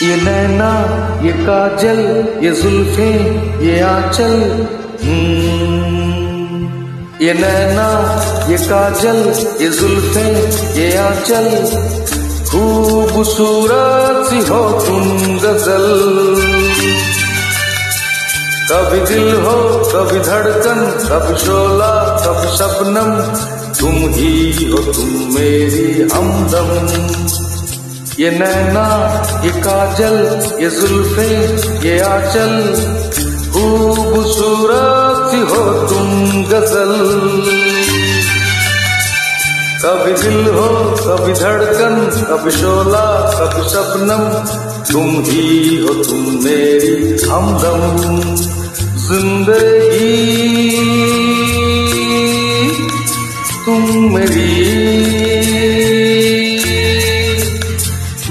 ये नैना, ये काजल, ये जुल्फें, ये आंचल। ये नैना, ये काजल, ये जुल्फें, ये आंचल। खूबसूरत सी हो तुम गजल। कभी दिल हो, कभी धड़कन, कभी शोला, कभी शबनम। तुम ही हो तुम मेरी हमदम। ये नैना, ये काजल, ये जुल्फें, ये आंचल। खूबसूरत सी हो तुम गजल। कभी दिल हो, कभी धड़कन, कभी शोला, कभी शबनम। तुम ही हो तुम मेरी हमदम। जिंदगी तुम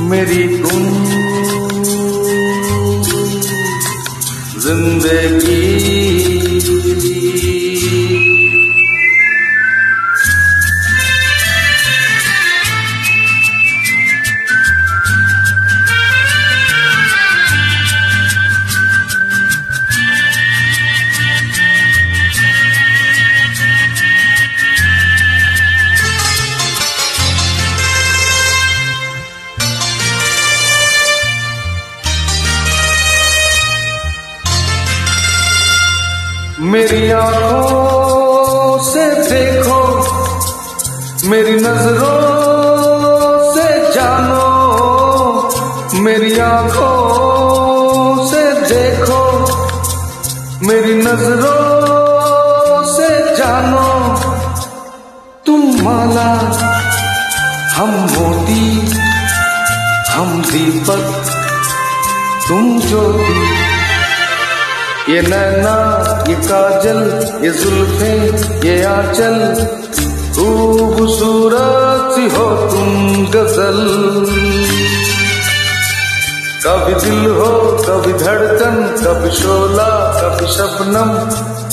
मेरी तुम जिंदगी। मेरी आंखों से देखो, मेरी नजरों से जानो। मेरी आंखों से देखो, मेरी नजरों से जानो। तुम माला, हम मोती, हम दीपक, तुम ज्योति। ये नैना, ये काजल, ये जुल्फें, ये आंचल। खूबसूरत सी हो तुम गजल। कभी दिल हो, कभी धड़कन, कभी शोला, कभी शबनम।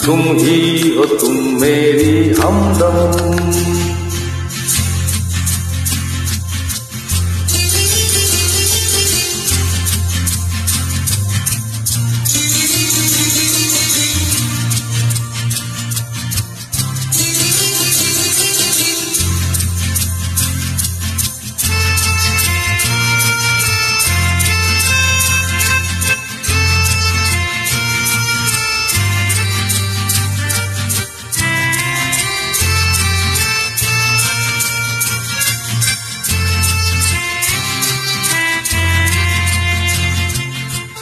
तुम ही हो तुम मेरी हमदम।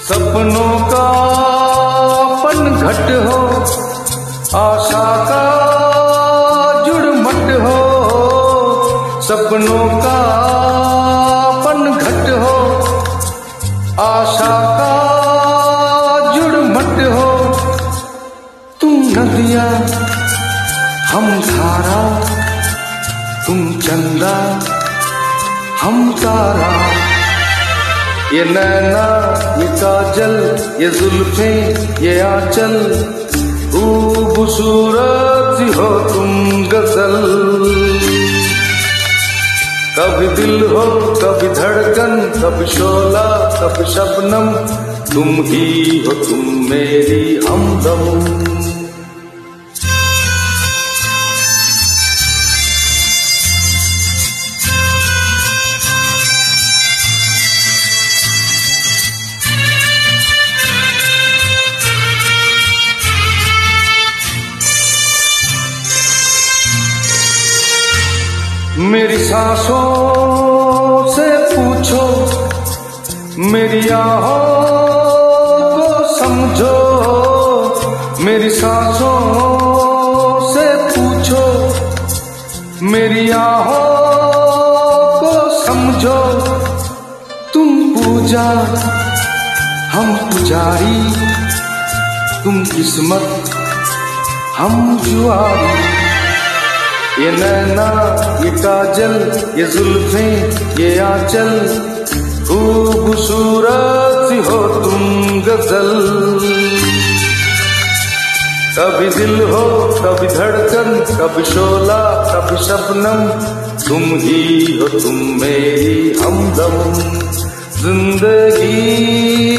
सपनों का पनघट हो, आशा का जुड़मट हो। सपनों का पनघट हो, आशा का जुड़मट हो। तुम नदियाँ, हम धारा, तुम चंदा, हम तारा। ये नैना, ये काजल, ये जुल्फें, ये आंचल। खूबसूरत सी हो तुम गजल। कभी दिल हो, कभी धड़कन, कभी शोला, कभी शबनम। तुम ही हो तुम मेरी हमदम। मेरी सांसों से पूछो, मेरी आहों को समझो। मेरी सांसों से पूछो, मेरी आहों को समझो। तुम पूजा, हम पुजारी, तुम किस्मत, हम जुआरी। ये नैना, ये काजल, ये जुल्फें, ये आंचल। खूबसूरत सी हो तुम गजल। कभी दिल हो, कभी धड़कन, कभी शोला, कभी शबनम। तुम ही हो तुम मेरी हमदम। जिंदगी